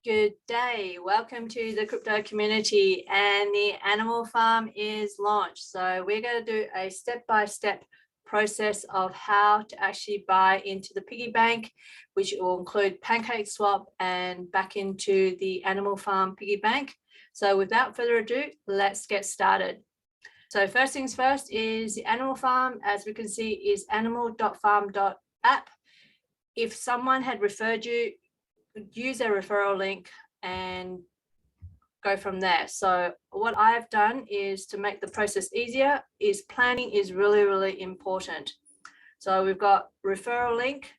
Good day. Welcome to the crypto community, and the animal farm is launched. So we're going to do a step-by-step process of how to actually buy into the piggy bank, which will include pancake swap and back into the animal farm piggy bank. So without further ado, let's get started. So first things first is the animal farm, as we can see, is animal.farm.app. If someone had referred you, use a referral link and go from there. So what I've done is, to make the process easier, is planning is really important. So we've got referral link,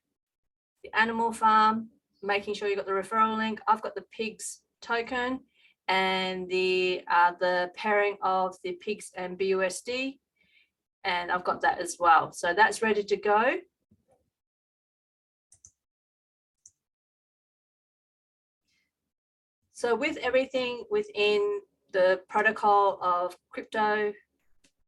the animal farm, making sure you got the referral link. I've got the pigs token and the pairing of the pigs and BUSD, and I've got that as well. So that's ready to go. So with everything within the protocol of crypto,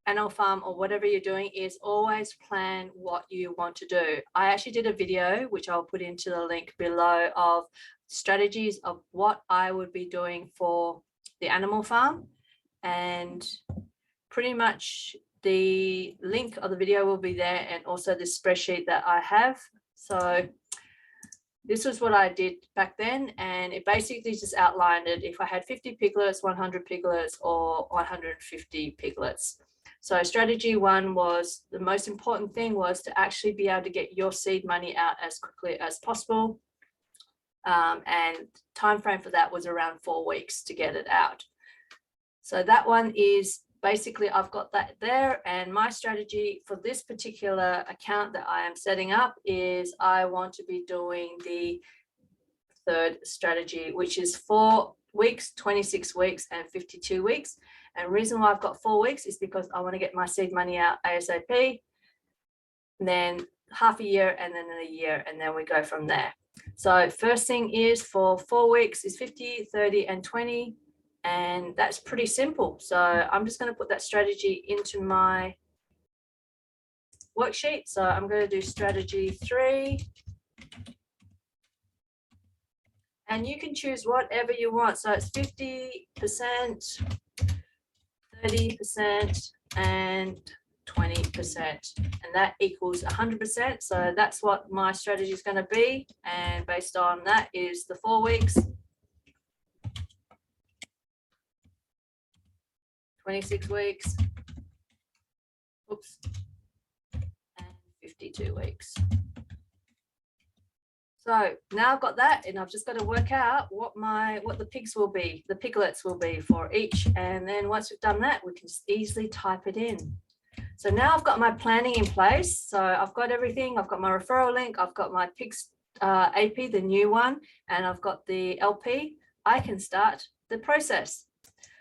animal farm, or whatever you're doing, is always plan what you want to do. I actually did a video, which I'll put into the link below, of strategies of what I would be doing for the animal farm. And pretty much the link of the video will be there, and also the spreadsheet that I have. So this was what I did back then, and it basically just outlined it if I had 50 piglets, 100 piglets, or 150 piglets. So strategy one was, the most important thing was to actually be able to get your seed money out as quickly as possible. And time frame for that was around 4 weeks to get it out. So that one is basically, I've got that there. And my strategy for this particular account that I am setting up is, I want to be doing the third strategy, which is 4 weeks, 26 weeks, and 52 weeks. And the reason why I've got 4 weeks is because I want to get my seed money out ASAP, and then half a year, and then a year, and then we go from there. So first thing is, for 4 weeks is 50, 30, and 20. And that's pretty simple. So I'm just going to put that strategy into my worksheet. So I'm going to do strategy 3. And you can choose whatever you want. So it's 50%, 30%, and 20%. And that equals 100%. So that's what my strategy is going to be. And based on that is the 4 weeks, 26 weeks, oops, and 52 weeks. So now I've got that, and I've just got to work out what the pigs will be, the piglets will be for each. And then once we've done that, we can just easily type it in. So now I've got my planning in place. So I've got everything. I've got my referral link. I've got my pigs AP, the new one, and I've got the LP. I can start the process.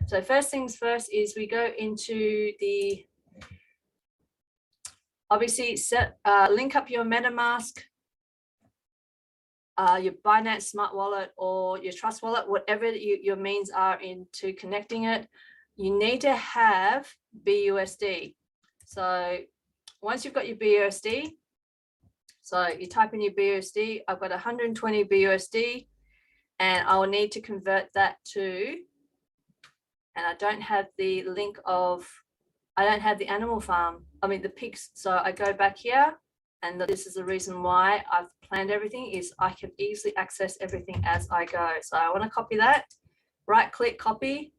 So first things first is we go into the, obviously link up your MetaMask, your Binance Smart Wallet, or your Trust Wallet, whatever your means are into connecting it. You need to have BUSD. So once you've got your BUSD, so you type in your BUSD. I've got 120 BUSD, and I will need to convert that to, and I don't have the link of, I don't have the animal farm, I mean the pigs. So I go back here, and this is the reason why I've planned everything, is I can easily access everything as I go. So I want to copy that, right click, copy.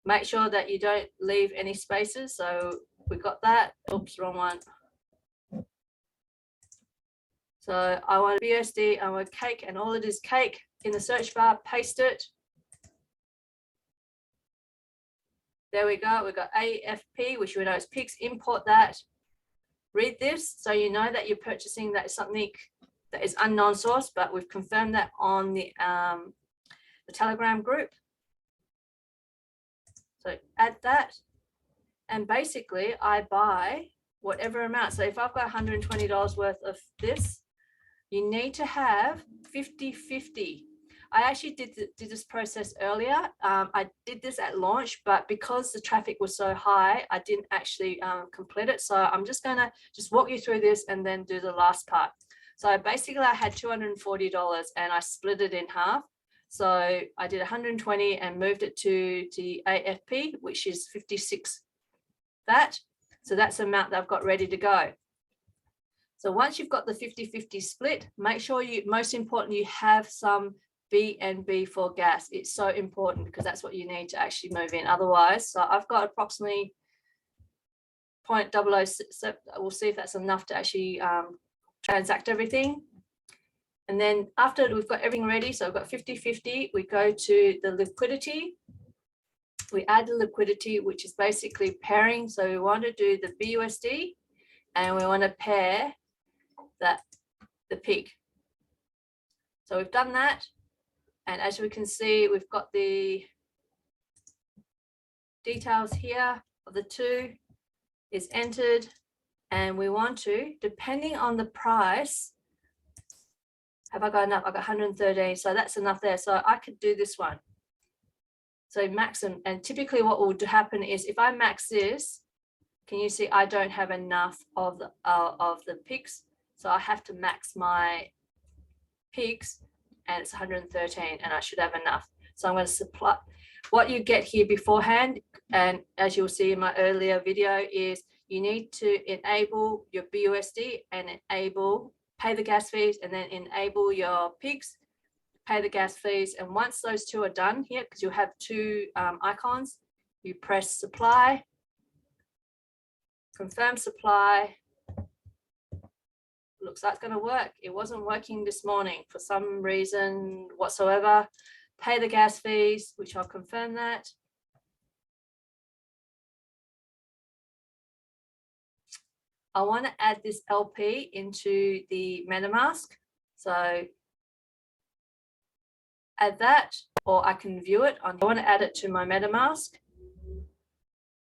Make sure that you don't leave any spaces. So we got that, oops, wrong one. So I want BUSD, I want cake, and all it is cake. In the search bar, paste it. There we go. We've got AFP, which we know is pigs. Import that. Read this so you know that you're purchasing that something that is unknown source, but we've confirmed that on the Telegram group. So add that, and basically I buy whatever amount. So if I've got $120 worth of this, you need to have 50-50. I actually did this process earlier. I did this at launch, but because the traffic was so high, I didn't actually complete it. So I'm just going to walk you through this and then do the last part. So basically I had $240 and I split it in half. So I did 120 and moved it to the AFP, which is 56 that. So that's the amount that I've got ready to go. So once you've got the 50-50 split, make sure you, most importantly, you have some B&B for gas. It's so important because that's what you need to actually move in. Otherwise, so I've got approximately 0.007. We'll see if that's enough to actually transact everything. And then after we've got everything ready, so I've got 50-50, we go to the liquidity. We add the liquidity, which is basically pairing. So we want to do the BUSD and we want to pair the pig. So we've done that. And as we can see, we've got the details here of the two is entered. And we want to, depending on the price, have I got enough? I got 113, so that's enough there. So I could do this one. So max them, and typically what will happen is if I max this, can you see I don't have enough of the pigs, so I have to max my pigs, and it's 113, and I should have enough. So I'm going to supply what you get here beforehand, and as you'll see in my earlier video, is you need to enable your BUSD and enable pay the gas fees, and then enable your pigs, pay the gas fees. And once those two are done here, because you'll have two icons, you press supply, confirm supply. Looks like it's going to work. It wasn't working this morning for some reason whatsoever. Pay the gas fees, which I'll confirm that. I want to add this LP into the MetaMask. So add that, or I can view it. I want to add it to my MetaMask.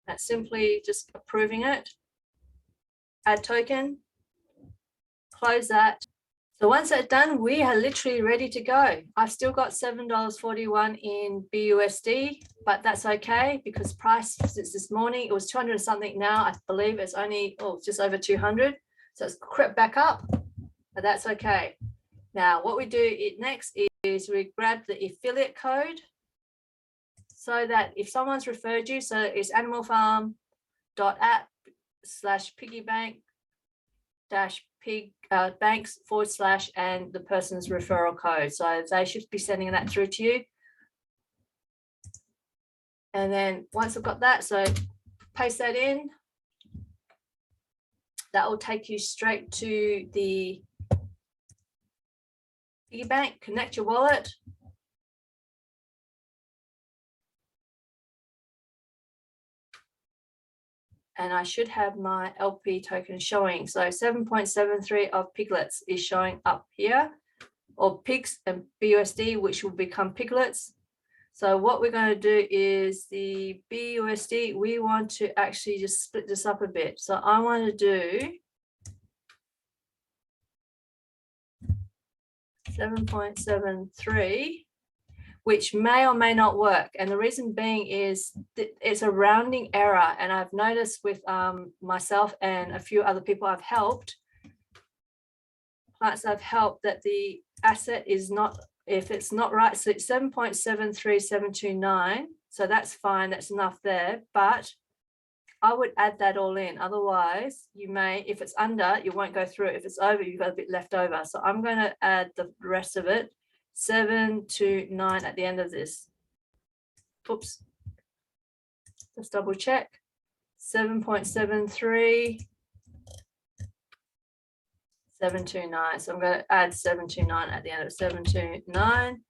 That's simply just approving it. Add token, close that. So once that's done, we are literally ready to go. I've still got $7.41 in BUSD, but that's okay because price since this morning, it was 200 something. Now I believe it's only just over 200. So it's crept back up, but that's okay. Now what we do next is we grab the affiliate code so that if someone's referred you, so it's animalfarm.app/piggybank-pig banks / and the person's referral code. So they should be sending that through to you. And then once I've got that, so paste that in. That will take you straight to the piggy bank. Connect your wallet. And I should have my LP token showing. So 7.73 of piglets is showing up here, or pigs and BUSD, which will become piglets. So what we're going to do is the BUSD, we want to actually just split this up a bit. So I want to do 7.73, which may or may not work. And the reason being is that it's a rounding error. And I've noticed with myself and a few other people I've helped, clients I've helped, that the asset is not, if it's not right, so it's 7.73729. So that's fine, that's enough there. But I would add that all in. Otherwise, you may, if it's under, you won't go through. If it's over, you've got a bit left over. So I'm going to add the rest of it, 729 at the end of this. Oops. Let's double check. 7.73. 729. So I'm going to add 729 at the end of 729.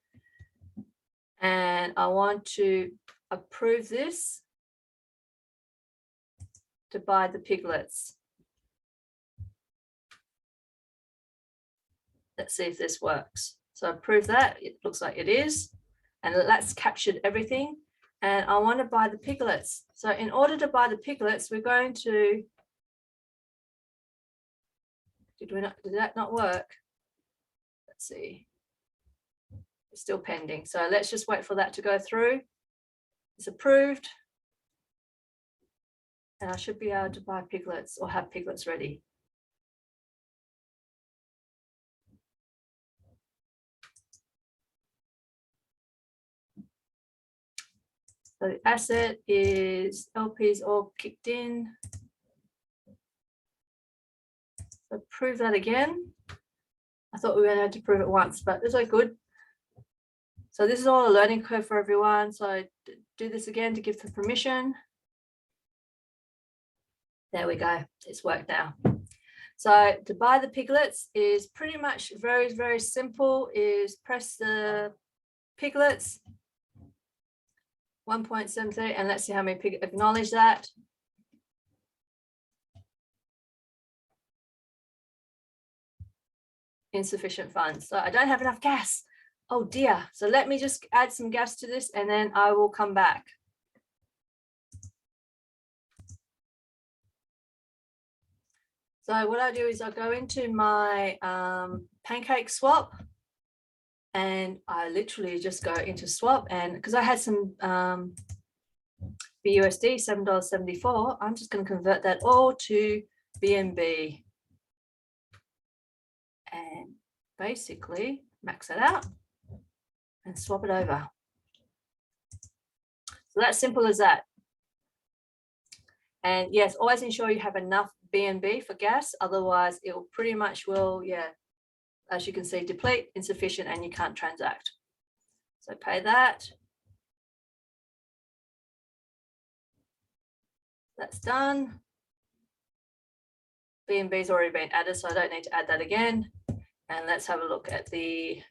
And I want to approve this to buy the piglets. Let's see if this works. So approve that. It looks like it is. And that's captured everything. And I want to buy the piglets. So in order to buy the piglets, we're going to, did that not work? Let's see. It's still pending. So let's just wait for that to go through. It's approved. And I should be able to buy piglets or have piglets ready. So the asset is LPs all kicked in. So prove that again. I thought we were going to have to prove it once, but it's all good. So this is all a learning curve for everyone. So do this again to give the permission. There we go. It's worked now. So to buy the piglets is pretty much very, very simple. Is press the piglets 1.73 and let's see how many piglets acknowledge that. Insufficient funds. So I don't have enough gas. Oh dear. So let me just add some gas to this and then I will come back. So what I do is I go into my pancake swap and I literally just go into swap, and because I had some BUSD, $7.74, I'm just going to convert that all to BNB and basically max it out and swap it over. So that's simple as that. And yes, always ensure you have enough BNB for gas, otherwise it will pretty much will, yeah, as you can see, deplete, insufficient, and you can't transact. So pay that. That's done. BNB's already been added, so I don't need to add that again. And let's have a look at the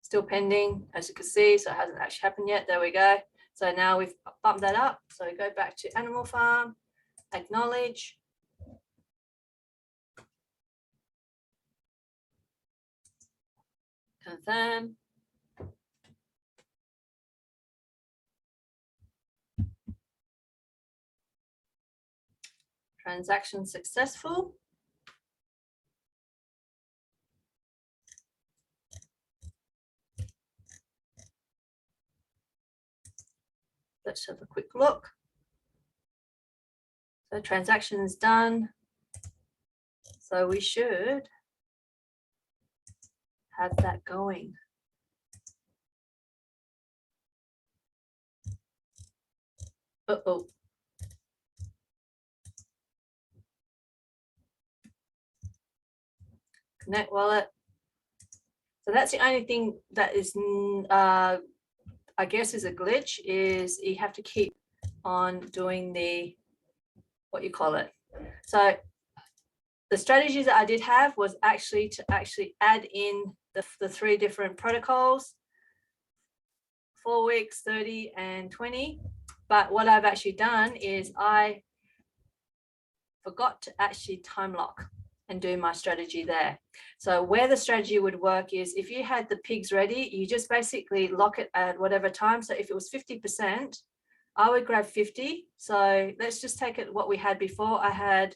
still pending, as you can see, so it hasn't actually happened yet. There we go. So now we've bumped that up. So we go back to Animal Farm, acknowledge. Confirm. Transaction successful. Let's have a quick look. So transaction is done. So we should have that going. Uh-oh. Connect wallet. So that's the only thing that is, I guess, is a glitch, is you have to keep on doing the, what you call it. So the strategies that I did have was actually to add in the 3 different protocols, 4 weeks, 30 and 20. But what I've actually done is I forgot to actually time lock and do my strategy there. So where the strategy would work is if you had the pigs ready, you just basically lock it at whatever time. So if it was 50%, I would grab 50. So let's just take it what we had before. I had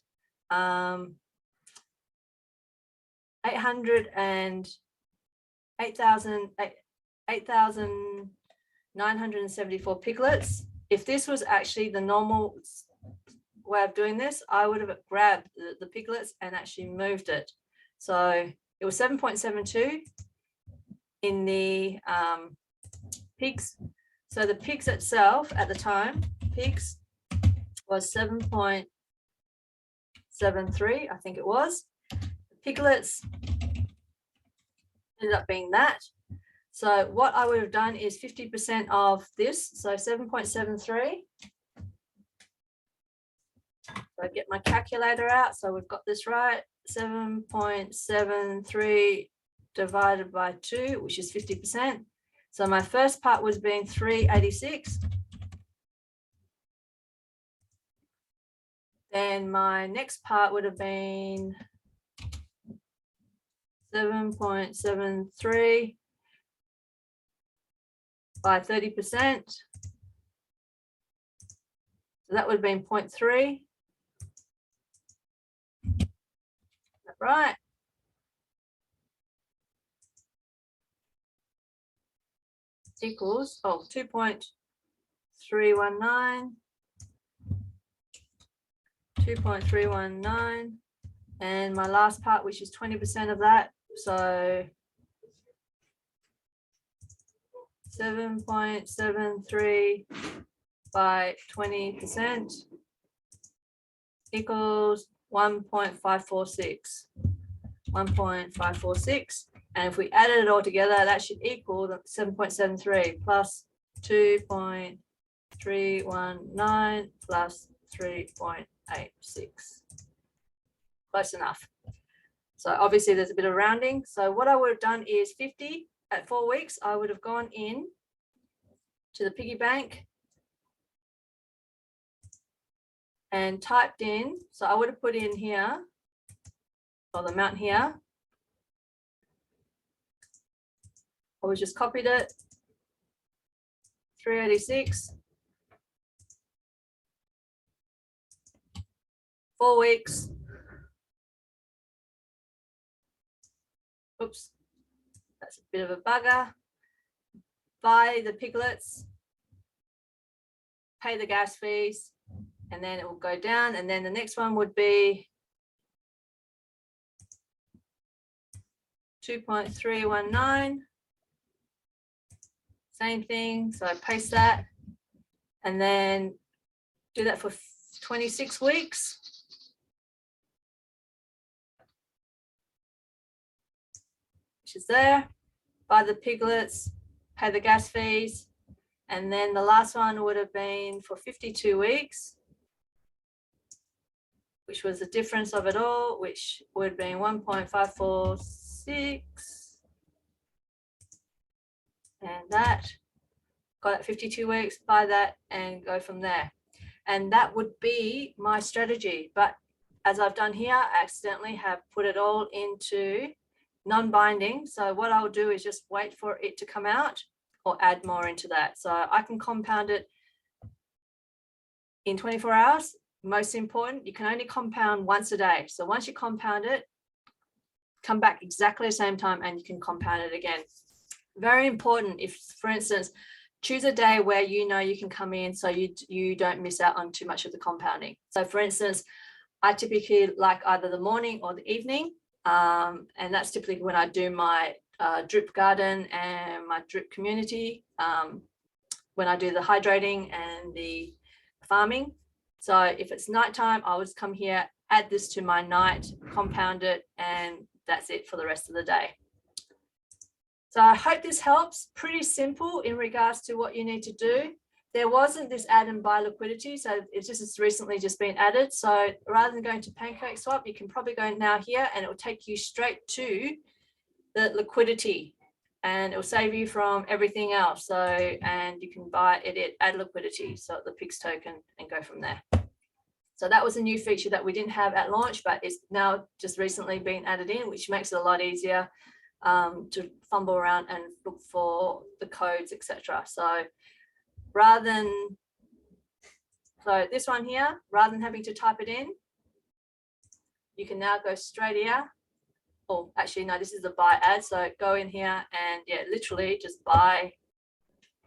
8,974 piglets. If this was actually the normal way of doing this, I would have grabbed the piglets and actually moved it. So it was 7.72 in the pigs. So the pigs itself at the time, pigs was 7.73, I think it was. The piglets ended up being that. So what I would have done is 50% of this, so 7.73. So I get my calculator out. So we've got this right. 7.73 divided by 2, which is 50%. So my first part was being 386. Then my next part would have been 7.73 by 30%. So that would have been 0.3. Right. Equals 2.319, 2.319, and my last part, which is 20% of that. So 7.73 by 20% equals 1.546. 1.546. And if we added it all together, that should equal 7.73 plus 2.319 plus 3.86. Close enough. So obviously there's a bit of rounding. So what I would have done is 50 at 4 weeks. I would have gone in to the piggy bank and typed in. So I would have put in here, or the amount here. I would just copied it. 386. 4 weeks. Oops, that's a bit of a bugger. Buy the piglets, pay the gas fees, and then it will go down. And then the next one would be 2.319. Same thing. So I paste that and then do that for 26 weeks. Which is there. Buy the piglets, pay the gas fees, and then the last one would have been for 52 weeks, which was the difference of it all, which would have been 1.546. And that, got it 52 weeks, buy that and go from there. And that would be my strategy. But as I've done here, I accidentally have put it all into non-binding. So what I'll do is just wait for it to come out or add more into that. So I can compound it in 24 hours. Most important, you can only compound once a day. So once you compound it, come back exactly the same time and you can compound it again. Very important. If, for instance, choose a day where you know you can come in so you don't miss out on too much of the compounding. So for instance, I typically like either the morning or the evening. And that's typically when I do my drip garden and my drip community, when I do the hydrating and the farming. So if it's nighttime, I would come here, add this to my night, compound it, and that's it for the rest of the day. So I hope this helps. Pretty simple in regards to what you need to do. There wasn't this add and buy liquidity, so it's just recently just been added. So rather than going to Pancake Swap, you can probably go now here and it will take you straight to the liquidity and it will save you from everything else. So, and you can buy it, add liquidity, so the PIGS token, and go from there. So that was a new feature that we didn't have at launch, but it's now just recently been added in, which makes it a lot easier to fumble around and look for the codes, etc. So rather than, so this one here, rather than having to type it in, you can now go straight here. Oh, actually, no, this is the buy ad. So go in here and yeah, literally just buy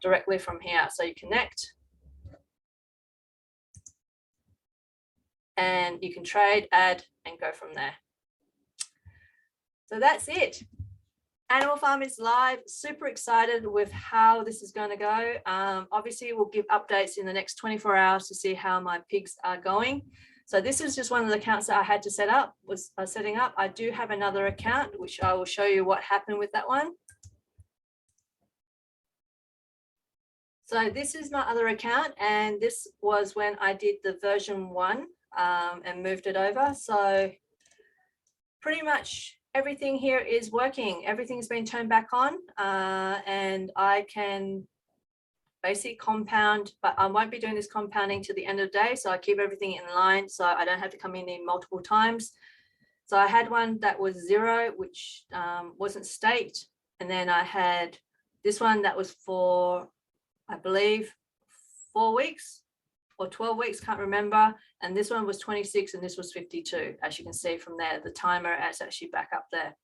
directly from here. So you connect and you can trade, add, and go from there. So that's it. Animal Farm is live. Super excited with how this is going to go. Obviously, we'll give updates in the next 24 hours to see how my pigs are going. So this is just one of the accounts that I had to set up, was setting up. I do have another account, which I will show you what happened with that one. So this is my other account, and this was when I did the version 1 and moved it over. So pretty much everything here is working. Everything's been turned back on, and I can basically compound, but I won't be doing this compounding to the end of the day. So I keep everything in line so I don't have to come in multiple times. So I had one that was 0, which wasn't staked. And then I had this one that was for, I believe, 4 weeks or 12 weeks, can't remember. And this one was 26 and this was 52. As you can see from there, the timer is actually back up there.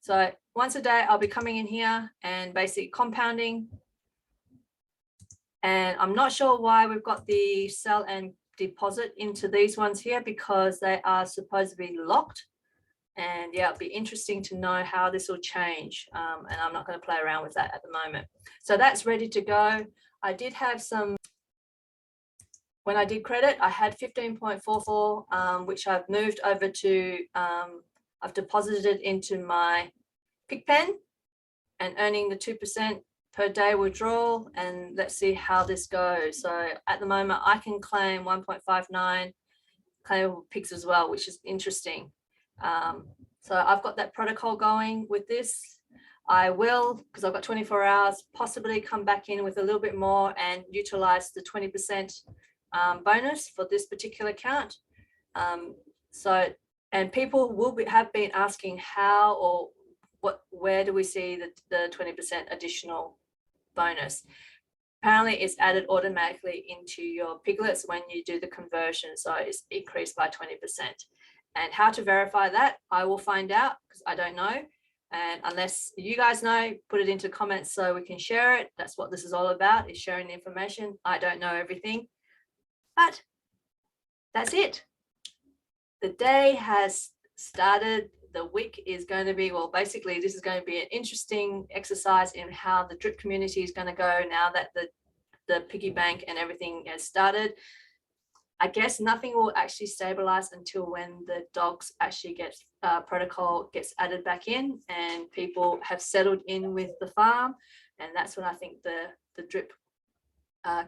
So once a day, I'll be coming in here and basically compounding. And I'm not sure why we've got the sell and deposit into these ones here, because they are supposed to be locked. And yeah, it'll be interesting to know how this will change. And I'm not going to play around with that at the moment. So that's ready to go. I did have some, when I did credit, I had 15.44, which I've moved over to, I've deposited into my PigPen and earning the 2% per day withdrawal. And let's see how this goes. So at the moment, I can claim 1.59 claimable pigs as well, which is interesting. So I've got that protocol going with this. I will, because I've got 24 hours, possibly come back in with a little bit more and utilize the 20% bonus for this particular account. And people will have been asking how or where do we see the 20% additional bonus? Apparently it's added automatically into your piglets when you do the conversion. So it's increased by 20%. And how to verify that, I will find out because I don't know. And unless you guys know, put it into comments so we can share it. That's what this is all about, is sharing the information. I don't know everything, but that's it. The day has started. The week is going to be, well, basically this is going to be an interesting exercise in how the drip community is going to go now that the piggy bank and everything has started. I guess nothing will actually stabilize until when the dogs actually protocol gets added back in and people have settled in with the farm. And that's when I think the drip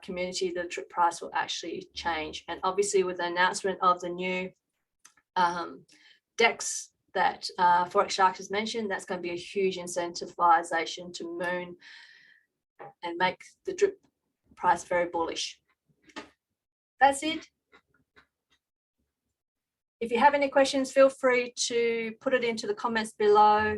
community, the drip price will actually change. And obviously with the announcement of the new decks that Forex Shark has mentioned, that's going to be a huge incentivization to moon and make the drip price very bullish. That's it. If you have any questions, feel free to put it into the comments below.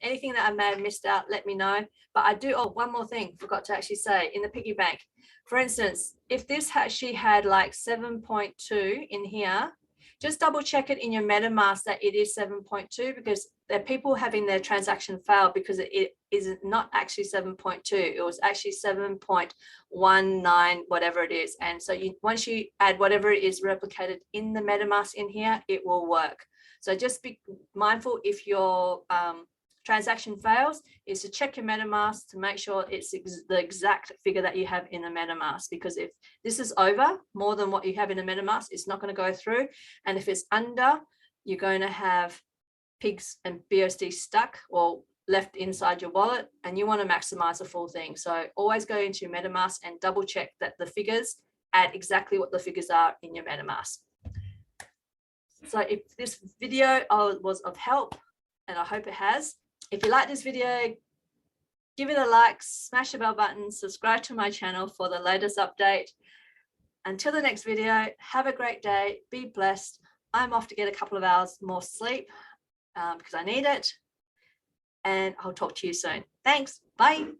Anything that I may have missed out, let me know. But I do, oh, one more thing, forgot to actually say, in the piggy bank, for instance, if this actually had like 7.2 in here, just double check it in your MetaMask that it is 7.2, because there are people having their transaction fail because it is not actually 7.2. It was actually 7.19, whatever it is. And so once you add whatever it is replicated in the MetaMask in here, it will work. So just be mindful if your transaction fails, is to check your MetaMask to make sure it's the exact figure that you have in the MetaMask, because if this is over more than what you have in a MetaMask, it's not going to go through. And if it's under, you're going to have pigs and BUSD stuck or left inside your wallet, and you want to maximize the full thing. So always go into your MetaMask and double check that the figures add exactly what the figures are in your MetaMask. So if this video was of help, and I hope it has, if you like this video, give it a like, smash the bell button, subscribe to my channel for the latest update. Until the next video, have a great day, be blessed. I'm off to get a couple of hours more sleep because I need it. And I'll talk to you soon. Thanks. Bye.